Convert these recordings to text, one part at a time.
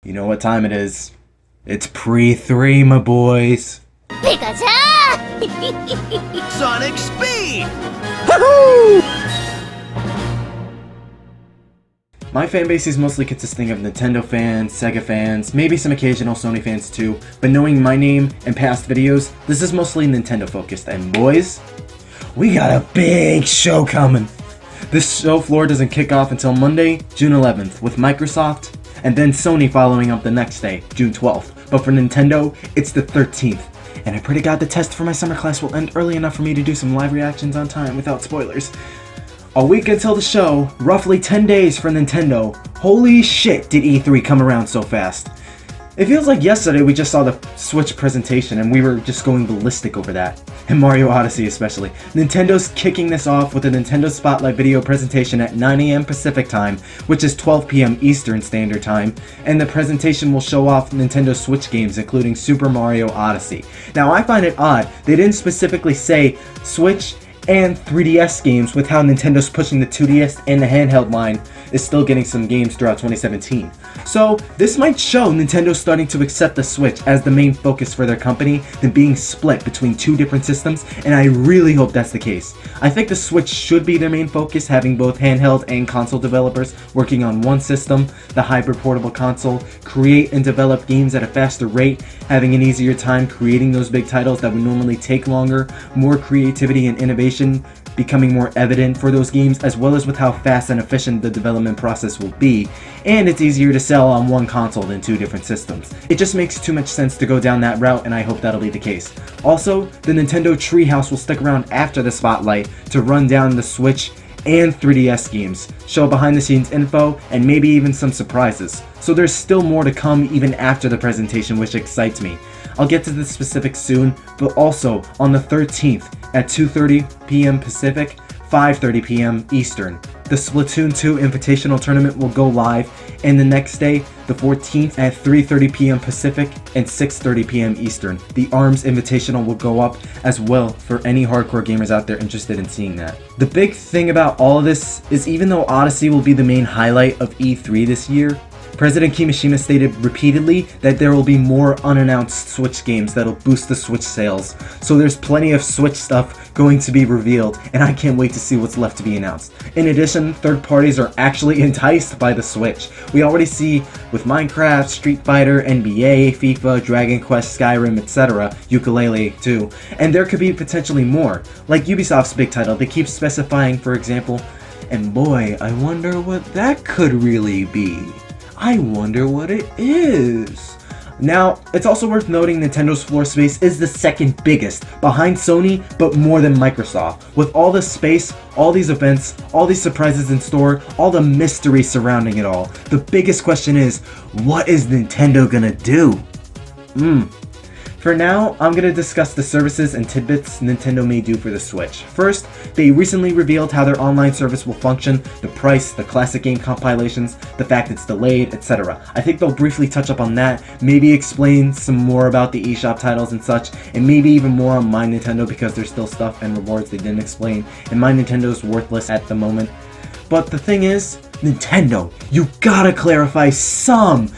You know what time it is. It's PrE3, my boys. Sonic Speed! Woohoo! My fanbase is mostly consisting of Nintendo fans, Sega fans, maybe some occasional Sony fans too, but knowing my name and past videos, this is mostly Nintendo focused, and boys, we got a big show coming. This show floor doesn't kick off until Monday, June 11th, with Microsoft, and then Sony following up the next day, June 12th. But for Nintendo, it's the 13th. And I pray to God the test for my summer class will end early enough for me to do some live reactions on time without spoilers. A week until the show, roughly 10 days for Nintendo. Holy shit, did E3 come around so fast. It feels like yesterday we just saw the Switch presentation and we were just going ballistic over that. And Mario Odyssey especially. Nintendo's kicking this off with a Nintendo Spotlight video presentation at 9 AM Pacific time, which is 12 PM Eastern Standard Time, and the presentation will show off Nintendo Switch games including Super Mario Odyssey. Now I find it odd, they didn't specifically say Switch and 3DS games with how Nintendo's pushing the 2DS and the handheld line is still getting some games throughout 2017. So this might show Nintendo starting to accept the Switch as the main focus for their company than being split between two different systems, and I really hope that's the case. I think the Switch should be their main focus, having both handheld and console developers working on one system, the hybrid portable console, create and develop games at a faster rate, having an easier time creating those big titles that would normally take longer, more creativity and innovation becoming more evident for those games, as well as with how fast and efficient the development process will be, and it's easier to sell on one console than two different systems. It just makes too much sense to go down that route, and I hope that'll be the case. Also, the Nintendo Treehouse will stick around after the Spotlight to run down the Switch and 3DS games, show behind the scenes info, and maybe even some surprises. So there's still more to come even after the presentation, which excites me. I'll get to the specifics soon, but also on the 13th at 2:30 PM Pacific, 5:30 PM Eastern, the Splatoon 2 Invitational Tournament will go live, and the next day, the 14th at 3:30 PM Pacific and 6:30 PM Eastern, the ARMS Invitational will go up as well for any hardcore gamers out there interested in seeing that. The big thing about all of this is even though Odyssey will be the main highlight of E3 this year, President Kimishima stated repeatedly that there will be more unannounced Switch games that'll boost the Switch sales. So there's plenty of Switch stuff going to be revealed, and I can't wait to see what's left to be announced. In addition, third parties are actually enticed by the Switch. We already see with Minecraft, Street Fighter, NBA, FIFA, Dragon Quest, Skyrim, etc., Ukulele too, and there could be potentially more. Like Ubisoft's big title, they keep specifying, for example, and boy, I wonder what that could really be. I wonder what it is. Now, it's also worth noting Nintendo's floor space is the second biggest, behind Sony, but more than Microsoft. With all this space, all these events, all these surprises in store, all the mystery surrounding it all, the biggest question is, what is Nintendo gonna do? For now, I'm going to discuss the services and tidbits Nintendo may do for the Switch. First, they recently revealed how their online service will function, the price, the classic game compilations, the fact it's delayed, etc. I think they'll briefly touch up on that, maybe explain some more about the eShop titles and such, and maybe even more on My Nintendo because there's still stuff and rewards they didn't explain, and My Nintendo's worthless at the moment. But the thing is, Nintendo, you gotta clarify some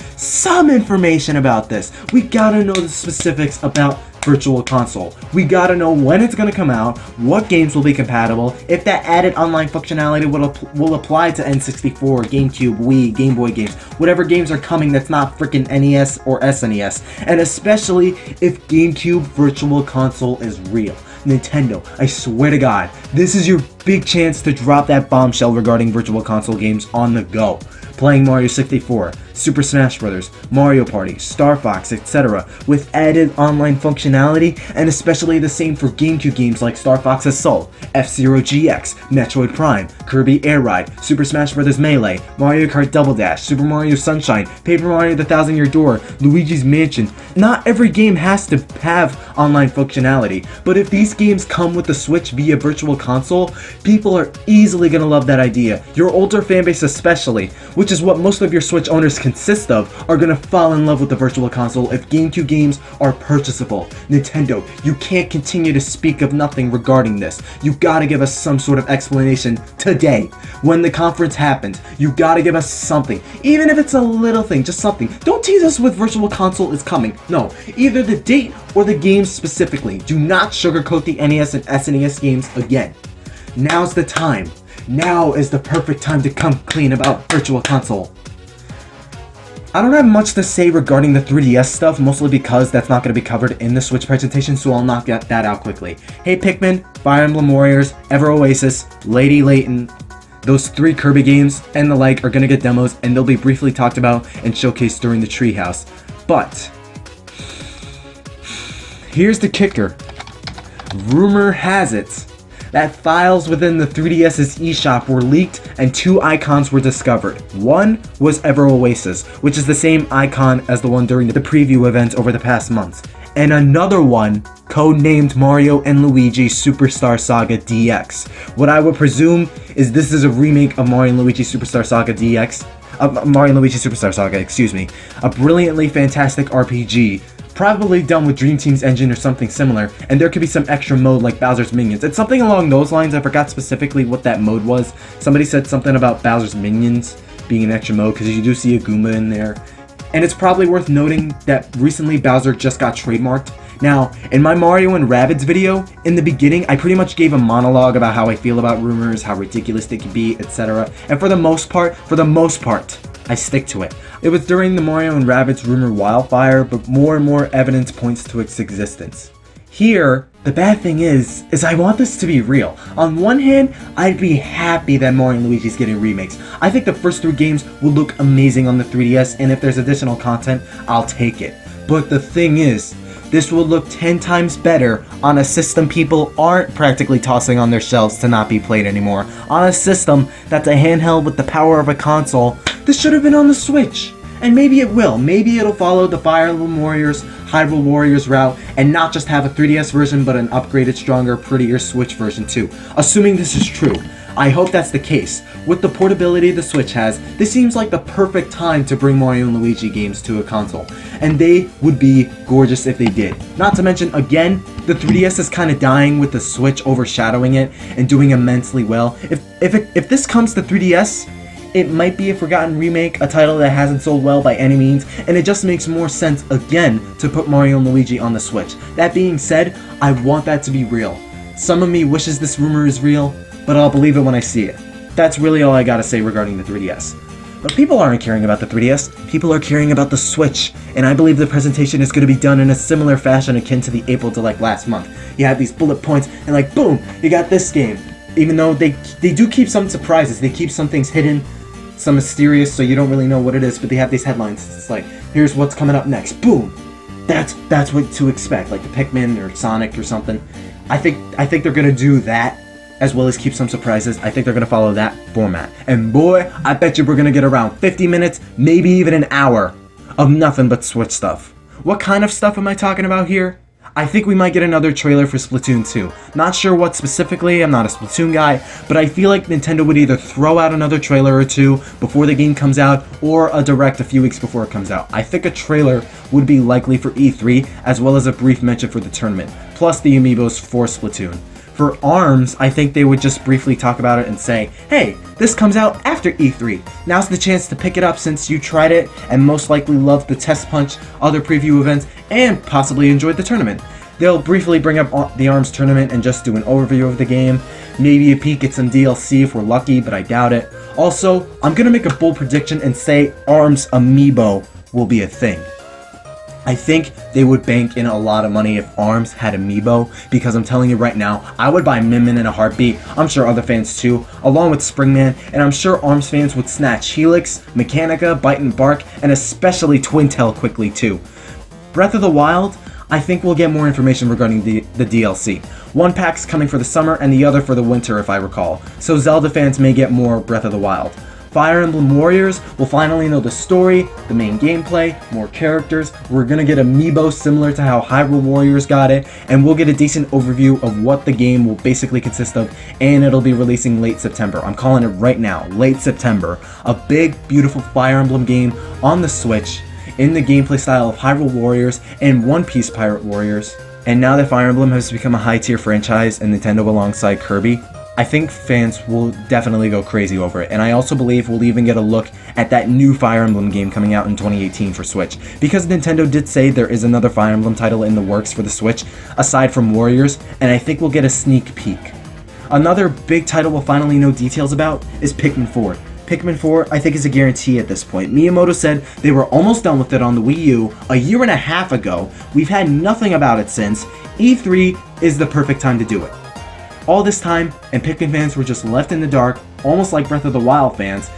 information about this. We gotta know the specifics about Virtual Console. We gotta know when it's gonna come out, what games will be compatible, if that added online functionality will apply to N64, GameCube, Wii, Game Boy games, whatever games are coming that's not freaking NES or SNES, and especially if GameCube Virtual Console is real. Nintendo, I swear to God, this is your big chance to drop that bombshell regarding Virtual Console games on the go. Playing Mario 64, Super Smash Bros., Mario Party, Star Fox, etc. with added online functionality, and especially the same for GameCube games like Star Fox Assault, F-Zero GX, Metroid Prime, Kirby Air Ride, Super Smash Bros. Melee, Mario Kart Double Dash, Super Mario Sunshine, Paper Mario The Thousand Year Door, Luigi's Mansion. Not every game has to have online functionality, but if these games come with the Switch via Virtual Console, people are easily gonna love that idea, your older fanbase especially, which is what most of your Switch owners consist of are gonna fall in love with the Virtual Console if GameCube games are purchasable. Nintendo, you can't continue to speak of nothing regarding this. You gotta give us some sort of explanation today. When the conference happened, you gotta give us something. Even if it's a little thing, just something. Don't tease us with Virtual Console is coming. No, either the date or the games specifically. Do not sugarcoat the NES and SNES games again. Now's the time. Now is the perfect time to come clean about Virtual Console. I don't have much to say regarding the 3DS stuff, mostly because that's not going to be covered in the Switch presentation, so I'll knock that out quickly. Hey Pikmin, Fire Emblem Warriors, Ever Oasis, Lady Layton, those 3 Kirby games and the like are going to get demos, and they'll be briefly talked about and showcased during the Treehouse. But here's the kicker. Rumor has it that files within the 3DS's eShop were leaked and 2 icons were discovered. One was Ever Oasis, which is the same icon as the one during the preview event over the past months. And another one, codenamed Mario and Luigi Superstar Saga DX. What I would presume is this is a remake of Mario and Luigi Superstar Saga DX. Mario and Luigi Superstar Saga, excuse me. A brilliantly fantastic RPG. Probably done with Dream Team's engine or something similar, and there could be some extra mode like Bowser's Minions. It's something along those lines. I forgot specifically what that mode was. Somebody said something about Bowser's Minions being an extra mode, because you do see a Goomba in there. And it's probably worth noting that recently Bowser just got trademarked. Now, in my Mario and Rabbids video, in the beginning, I pretty much gave a monologue about how I feel about rumors, how ridiculous they can be, etc. And for the most part, I stick to it. It was during the Mario and Rabbids rumor wildfire, but more and more evidence points to its existence. Here, the bad thing is I want this to be real. On one hand, I'd be happy that Mario and Luigi's getting remakes. I think the first 3 games will look amazing on the 3DS, and if there's additional content, I'll take it. But the thing is, this will look 10 times better on a system people aren't practically tossing on their shelves to not be played anymore. On a system that's a handheld with the power of a console. This should have been on the Switch. And maybe it will. Maybe it'll follow the Fire Emblem Warriors, Hyrule Warriors route, and not just have a 3DS version, but an upgraded, stronger, prettier Switch version too. Assuming this is true. I hope that's the case. With the portability the Switch has, this seems like the perfect time to bring Mario and Luigi games to a console. And they would be gorgeous if they did. Not to mention, again, the 3DS is kind of dying with the Switch overshadowing it and doing immensely well. If this comes to 3DS, it might be a forgotten remake, a title that hasn't sold well by any means, and it just makes more sense, again, to put Mario and Luigi on the Switch. That being said, I want that to be real. Some of me wishes this rumor is real, but I'll believe it when I see it. That's really all I gotta say regarding the 3DS. But people aren't caring about the 3DS, people are caring about the Switch, and I believe the presentation is going to be done in a similar fashion akin to the April to like last month. You have these bullet points, and like boom, you got this game. Even though they do keep some surprises, they keep some things hidden, some mysterious, so you don't really know what it is, but they have these headlines. It's like, here's what's coming up next, boom! That's what to expect, like the Pikmin or Sonic or something. I think they're gonna do that, as well as keep some surprises. I think they're gonna follow that format. And boy, I bet you we're gonna get around 50 minutes, maybe even an hour, of nothing but Switch stuff. What kind of stuff am I talking about here? I think we might get another trailer for Splatoon 2. Not sure what specifically, I'm not a Splatoon guy, but I feel like Nintendo would either throw out another trailer or two before the game comes out, or a direct a few weeks before it comes out. I think a trailer would be likely for E3, as well as a brief mention for the tournament, plus the amiibos for Splatoon. For ARMS, I think they would just briefly talk about it and say, hey, this comes out after E3. Now's the chance to pick it up since you tried it and most likely loved the Test Punch, other preview events, and possibly enjoyed the tournament. They'll briefly bring up the ARMS tournament and just do an overview of the game, maybe a peek at some DLC if we're lucky, but I doubt it. Also, I'm gonna make a bold prediction and say ARMS amiibo will be a thing. I think they would bank in a lot of money if ARMS had amiibo, because I'm telling you right now, I would buy Min Min in a heartbeat. I'm sure other fans too, along with Springman, and I'm sure ARMS fans would snatch Helix, Mechanica, Bite and Bark, and especially Twintail quickly too. Breath of the Wild, I think we'll get more information regarding the DLC. One pack's coming for the summer and the other for the winter if I recall, so Zelda fans may get more Breath of the Wild. Fire Emblem Warriors, we'll finally know the story, the main gameplay, more characters, we're gonna get amiibo similar to how Hyrule Warriors got it, and we'll get a decent overview of what the game will basically consist of, and it'll be releasing late September. I'm calling it right now, late September. A big, beautiful Fire Emblem game on the Switch, in the gameplay style of Hyrule Warriors and One Piece Pirate Warriors. And now that Fire Emblem has become a high-tier franchise and Nintendo alongside Kirby, I think fans will definitely go crazy over it, and I also believe we'll even get a look at that new Fire Emblem game coming out in 2018 for Switch, because Nintendo did say there is another Fire Emblem title in the works for the Switch, aside from Warriors, and I think we'll get a sneak peek. Another big title we'll finally know details about is Pikmin 4. Pikmin 4, I think, is a guarantee at this point. Miyamoto said they were almost done with it on the Wii U a year and a half ago. We've had nothing about it since. E3 is the perfect time to do it. All this time, and Pikmin fans were just left in the dark, almost like Breath of the Wild fans.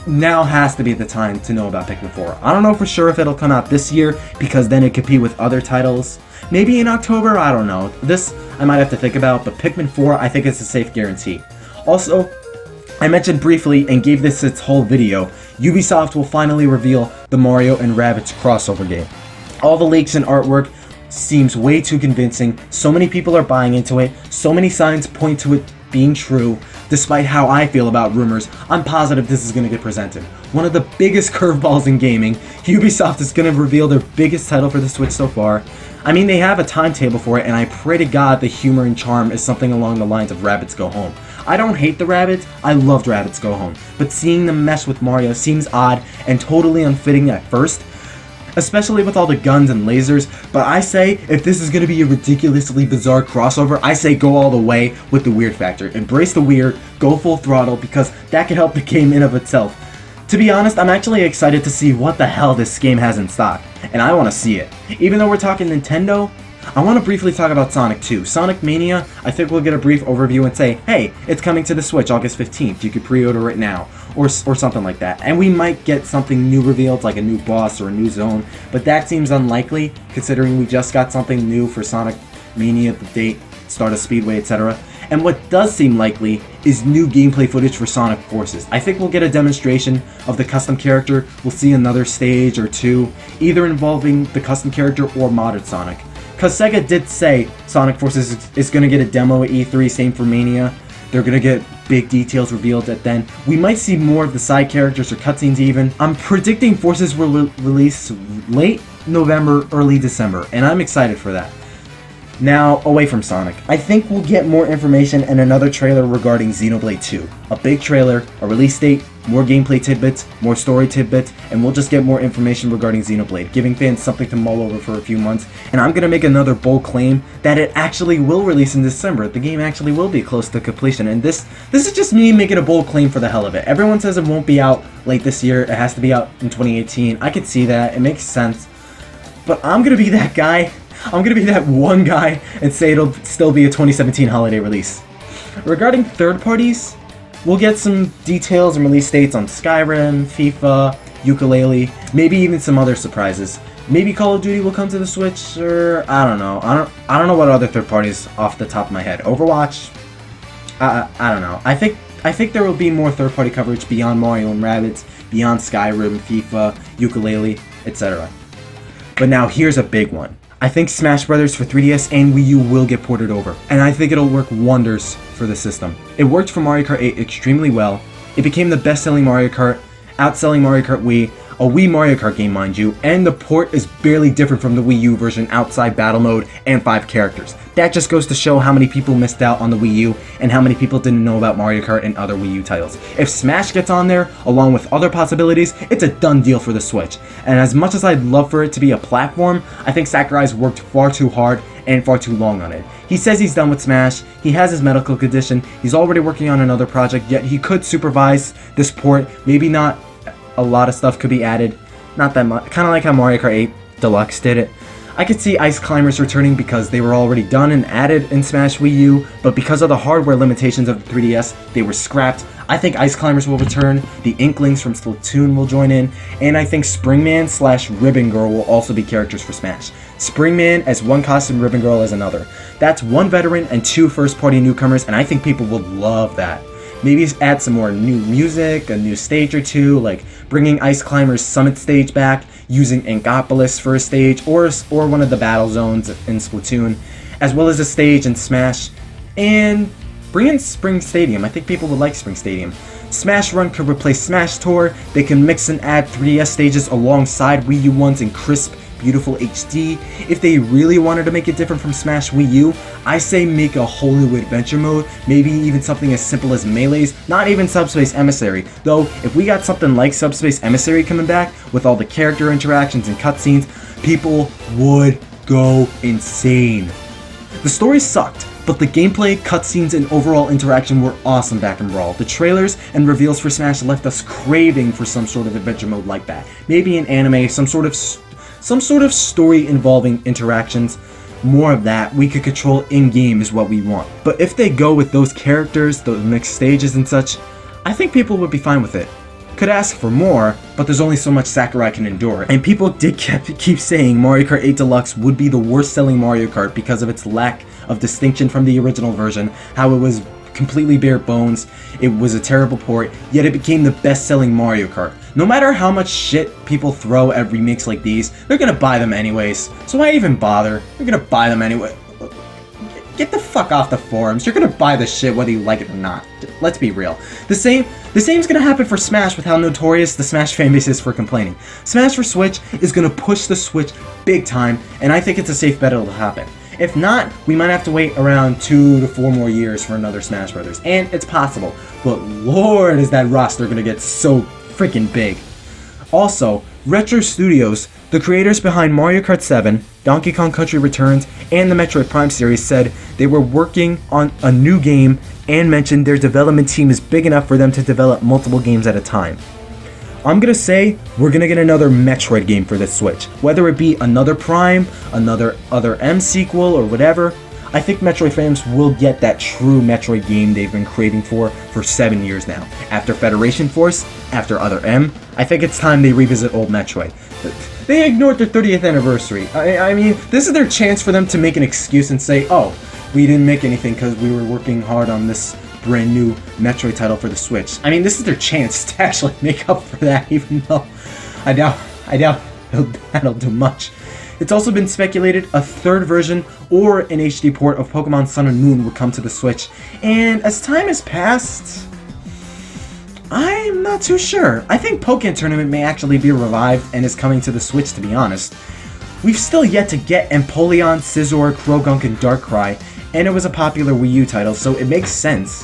Now has to be the time to know about Pikmin 4. I don't know for sure if it'll come out this year, because then it could compete with other titles. Maybe in October, I don't know. This I might have to think about, but Pikmin 4 I think is a safe guarantee. Also, I mentioned briefly and gave this its whole video, Ubisoft will finally reveal the Mario and Rabbids crossover game. All the leaks and artwork seems way too convincing, so many people are buying into it, so many signs point to it being true. Despite how I feel about rumors, I'm positive this is going to get presented. One of the biggest curveballs in gaming, Ubisoft is going to reveal their biggest title for the Switch so far. I mean, they have a timetable for it, and I pray to God the humor and charm is something along the lines of Rabbids Go Home. I don't hate the Rabbids, I loved Rabbids Go Home, but seeing them mesh with Mario seems odd and totally unfitting at first, especially with all the guns and lasers, but I say, if this is going to be a ridiculously bizarre crossover, I say go all the way with the weird factor. Embrace the weird, go full throttle, because that can help the game in of itself. To be honest, I'm actually excited to see what the hell this game has in stock, and I want to see it. Even though we're talking Nintendo, I want to briefly talk about Sonic 2. Sonic Mania, I think we'll get a brief overview and say, hey, it's coming to the Switch August 15th, you could pre-order it now, or something like that. And we might get something new revealed, like a new boss or a new zone, but that seems unlikely, considering we just got something new for Sonic Mania, the date, start of Speedway, etc. And what does seem likely is new gameplay footage for Sonic Forces. I think we'll get a demonstration of the custom character, we'll see another stage or two, either involving the custom character or modded Sonic. Because Sega did say Sonic Forces is going to get a demo at E3, same for Mania. They're going to get big details revealed at then. We might see more of the side characters or cutscenes even. I'm predicting Forces will release late November, early December, and I'm excited for that. Now, away from Sonic, I think we'll get more information and another trailer regarding Xenoblade 2. A big trailer, a release date, more gameplay tidbits, more story tidbits, and we'll just get more information regarding Xenoblade, giving fans something to mull over for a few months. And I'm gonna make another bold claim that it actually will release in December. The game actually will be close to completion, and this is just me making a bold claim for the hell of it. Everyone says it won't be out late this year, it has to be out in 2018. I could see that, it makes sense. But I'm gonna be that guy. I'm gonna be that one guy and say it'll still be a 2017 holiday release. Regarding third parties, we'll get some details and release dates on Skyrim, FIFA, Yooka-Laylee, maybe even some other surprises. Maybe Call of Duty will come to the Switch, or I don't know. I don't know what other third parties off the top of my head. Overwatch, I don't know. I think there will be more third party coverage beyond Mario and Rabbids, beyond Skyrim, FIFA, Yooka-Laylee, etc. But now here's a big one. I think Smash Bros. For 3DS and Wii U will get ported over, and I think it'll work wonders for the system. It worked for Mario Kart 8 extremely well. It became the best-selling Mario Kart, outselling Mario Kart Wii, a Wii Mario Kart game mind you, and the port is barely different from the Wii U version outside battle mode and 5 characters. That just goes to show how many people missed out on the Wii U and how many people didn't know about Mario Kart and other Wii U titles. If Smash gets on there, along with other possibilities, it's a done deal for the Switch. And as much as I'd love for it to be a platform, I think Sakurai's worked far too hard and far too long on it. He says he's done with Smash, he has his medical condition, he's already working on another project, yet he could supervise this port. Maybe not a lot of stuff could be added, not that much, kind of like how Mario Kart 8 Deluxe did it. I could see Ice Climbers returning because they were already done and added in Smash Wii U, but because of the hardware limitations of the 3DS, they were scrapped. I think Ice Climbers will return, the Inklings from Splatoon will join in, and I think Springman / Ribbon Girl will also be characters for Smash. Springman as one costume, Ribbon Girl as another. That's one veteran and 2 first-party newcomers, and I think people will love that. Maybe add some more new music, a new stage or two, like bringing Ice Climber's Summit stage back, using Ankopolis for a stage, or one of the battle zones in Splatoon, as well as a stage in Smash, and bring in Spring Stadium. I think people would like Spring Stadium. Smash Run could replace Smash Tour. They can mix and add 3DS stages alongside Wii U ones in crisp, beautiful HD. If they really wanted to make it different from Smash Wii U, I say make a whole new adventure mode, maybe even something as simple as Melees, not even Subspace Emissary, though if we got something like Subspace Emissary coming back, with all the character interactions and cutscenes, people would go insane. The story sucked, but the gameplay, cutscenes, and overall interaction were awesome back in Brawl. The trailers and reveals for Smash left us craving for some sort of adventure mode like that. Maybe an anime, some sort of story involving interactions. More of that we could control in-game is what we want. But if they go with those characters, those mixed stages and such, I think people would be fine with it. Could ask for more, but there's only so much Sakurai can endure. And people did keep saying Mario Kart 8 Deluxe would be the worst selling Mario Kart because of its lack of distinction from the original version, how it was completely bare bones, it was a terrible port, yet it became the best-selling Mario Kart. No matter how much shit people throw at remakes like these, they're gonna buy them anyways, so why even bother? They're gonna buy them anyway. Get the fuck off the forums, you're gonna buy the shit whether you like it or not. Let's be real. The same's gonna happen for Smash with how notorious the Smash fanbase is for complaining. Smash for Switch is gonna push the Switch big time, and I think it's a safe bet it'll happen. If not, we might have to wait around 2 to 4 more years for another Smash Brothers, and it's possible, but lord is that roster gonna get so freaking big. Also, Retro Studios, the creators behind Mario Kart 7, Donkey Kong Country Returns, and the Metroid Prime series, said they were working on a new game and mentioned their development team is big enough for them to develop multiple games at a time. I'm gonna say we're gonna get another Metroid game for this Switch. Whether it be another Prime, another M sequel, or whatever, I think Metroid fans will get that true Metroid game they've been craving for 7 years now. After Federation Force, after Other M, I think it's time they revisit old Metroid. They ignored their 30th anniversary. I mean, this is their chance for them to make an excuse and say, oh, we didn't make anything because we were working hard on this brand new Metroid title for the Switch. I mean, this is their chance to actually make up for that, even though I doubt that'll do much. It's also been speculated a third version or an HD port of Pokemon Sun and Moon would come to the Switch, and as time has passed, I'm not too sure. I think Pokken Tournament may actually be revived and is coming to the Switch, to be honest. We've still yet to get Empoleon, Scizor, Croagunk, and Darkrai, and it was a popular Wii U title, so it makes sense.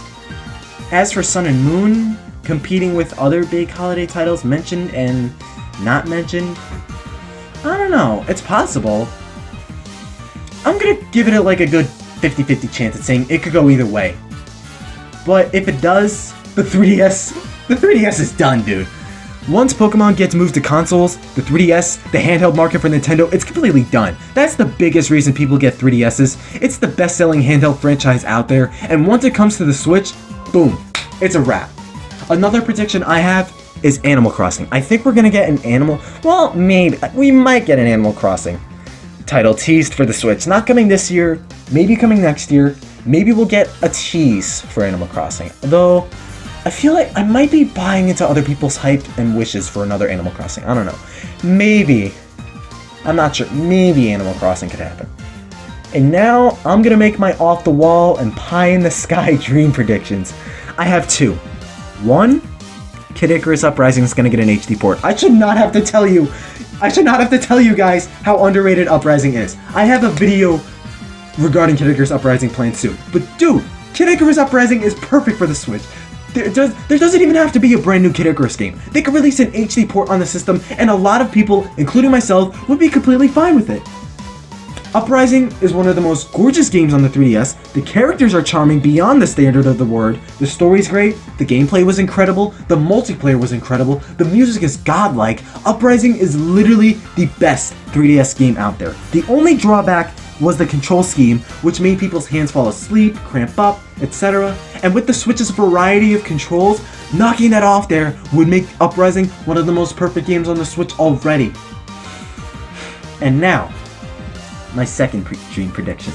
As for Sun and Moon, competing with other big holiday titles mentioned and not mentioned, I don't know, it's possible. I'm gonna give it like a good 50-50 chance at saying it could go either way. But if it does, the 3DS is done, dude. Once Pokemon gets moved to consoles, the 3DS, the handheld market for Nintendo, it's completely done. That's the biggest reason people get 3DSs. It's the best-selling handheld franchise out there, and once it comes to the Switch, boom, it's a wrap. Another prediction I have is Animal Crossing. I think we're gonna get an maybe, we might get an Animal Crossing title teased for the Switch. Not coming this year, maybe coming next year. Maybe we'll get a tease for Animal Crossing. Though, I feel like I might be buying into other people's hype and wishes for another Animal Crossing. I don't know. Maybe. I'm not sure. Maybe Animal Crossing could happen. And now, I'm gonna make my off-the-wall and pie-in-the-sky dream predictions. I have 2. 1, Kid Icarus Uprising is gonna get an HD port. I should not have to tell you guys how underrated Uprising is. I have a video regarding Kid Icarus Uprising planned soon. But dude, Kid Icarus Uprising is perfect for the Switch. There doesn't even have to be a brand new Kid Icarus game. They could release an HD port on the system, and a lot of people, including myself, would be completely fine with it. Uprising is one of the most gorgeous games on the 3DS. The characters are charming beyond the standard of the word. The story's great, the gameplay was incredible, the multiplayer was incredible, the music is godlike. Uprising is literally the best 3DS game out there. The only drawback was the control scheme, which made people's hands fall asleep, cramp up, etc. And with the Switch's variety of controls, knocking that off there would make Uprising one of the most perfect games on the Switch already. And now, my second dream prediction.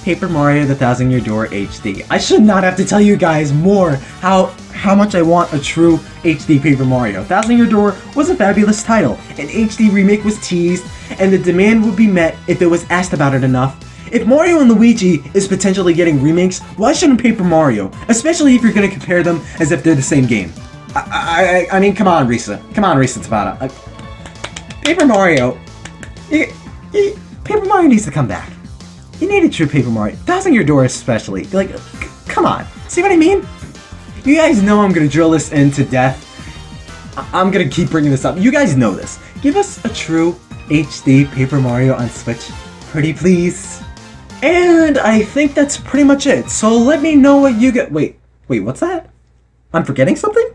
Paper Mario The Thousand Year Door HD. I should not have to tell you guys more how much I want a true HD Paper Mario. Thousand Year Door was a fabulous title. An HD remake was teased, and the demand would be met if it was asked about it enough. If Mario and Luigi is potentially getting remakes, why shouldn't Paper Mario? Especially if you're going to compare them as if they're the same game. I mean, come on, Risa. Come on, Risa Tabata. Paper Mario... Paper Mario needs to come back. You need a true Paper Mario. Thousand Year Door especially. Like, come on. See what I mean? You guys know I'm going to drill this into death. I'm going to keep bringing this up. You guys know this. Give us a true HD Paper Mario on Switch. Pretty please. And I think that's pretty much it. So let me know what you get. Wait, what's that? I'm forgetting something?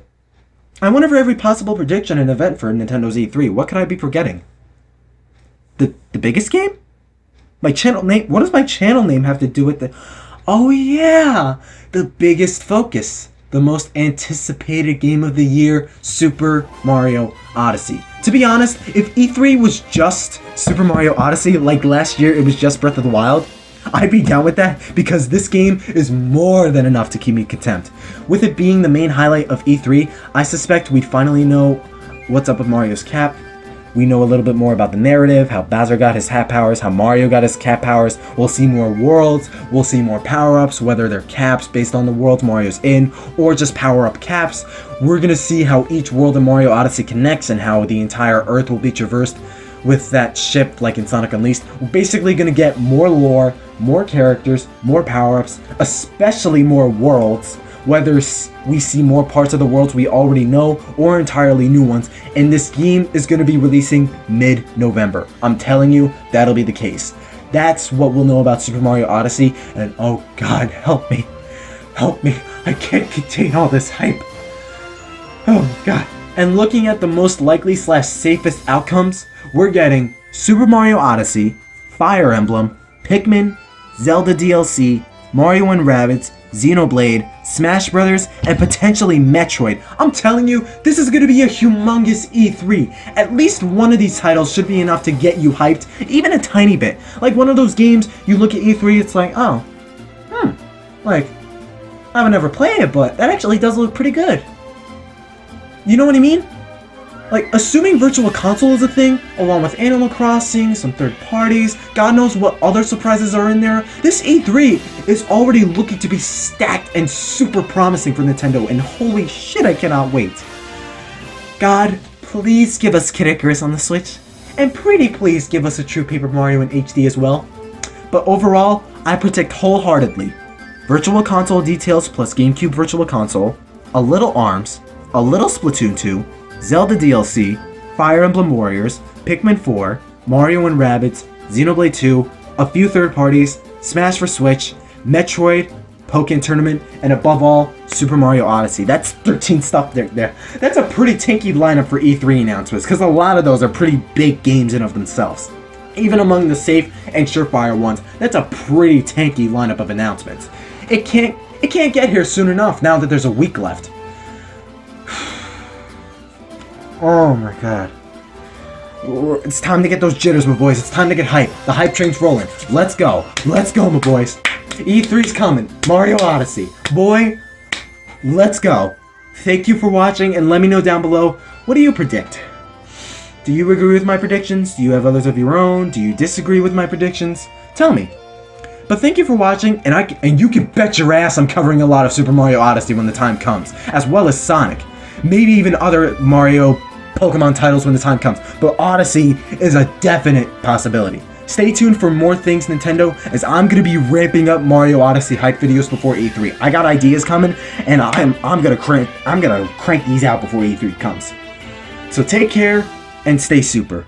I went over every possible prediction and event for Nintendo's E3. What could I be forgetting? The biggest game? My channel name? What does my channel name have to do with the... Oh yeah! The biggest focus. The most anticipated game of the year, Super Mario Odyssey. To be honest, if E3 was just Super Mario Odyssey, like last year it was just Breath of the Wild, I'd be down with that because this game is more than enough to keep me content. With it being the main highlight of E3, I suspect we'd finally know what's up with Mario's cap. We know a little bit more about the narrative, how Bowser got his hat powers, how Mario got his cap powers. We'll see more worlds, we'll see more power-ups, whether they're caps based on the worlds Mario's in, or just power-up caps. We're gonna see how each world in Mario Odyssey connects and how the entire Earth will be traversed with that ship like in Sonic Unleashed. We're basically gonna get more lore, more characters, more power-ups, especially more worlds, whether we see more parts of the worlds we already know or entirely new ones, and this game is going to be releasing mid-November. I'm telling you, that'll be the case. That's what we'll know about Super Mario Odyssey, and oh god, help me. Help me. I can't contain all this hype. Oh god. And looking at the most likely / safest outcomes, we're getting Super Mario Odyssey, Fire Emblem, Pikmin, Zelda DLC, Mario and Rabbids, Xenoblade, Smash Brothers, and potentially Metroid. I'm telling you, this is going to be a humongous E3. At least one of these titles should be enough to get you hyped, even a tiny bit. Like one of those games, you look at E3, it's like, oh, like, I would never play it, but that actually does look pretty good. You know what I mean? Like, assuming Virtual Console is a thing, along with Animal Crossing, some third parties, God knows what other surprises are in there, this E3 is already looking to be stacked and super promising for Nintendo, and holy shit, I cannot wait. God, please give us Kid Icarus on the Switch, and pretty please give us a true Paper Mario in HD as well. But overall, I predict wholeheartedly Virtual Console details plus GameCube Virtual Console, a little ARMS, a little Splatoon 2, Zelda DLC, Fire Emblem Warriors, Pikmin 4, Mario and Rabbids, Xenoblade 2, a few third parties, Smash for Switch, Metroid, Pokemon Tournament, and above all, Super Mario Odyssey. That's 13 stuff there. That's a pretty tanky lineup for E3 announcements, because a lot of those are pretty big games in of themselves. Even among the safe and surefire ones, that's a pretty tanky lineup of announcements. It can't get here soon enough now that there's a week left. Oh my god. It's time to get those jitters, my boys. It's time to get hype. The hype train's rolling. Let's go. Let's go, my boys. E3's coming. Mario Odyssey. Boy, let's go. Thank you for watching, and let me know down below, what do you predict? Do you agree with my predictions? Do you have others of your own? Do you disagree with my predictions? Tell me. But thank you for watching, and you can bet your ass I'm covering a lot of Super Mario Odyssey when the time comes, as well as Sonic. Maybe even other Mario Pokemon titles when the time comes, but Odyssey is a definite possibility. Stay tuned for more things, Nintendo, as I'm gonna be ramping up Mario Odyssey hype videos before E3. I got ideas coming, and I'm gonna crank these out before E3 comes. So take care and stay super.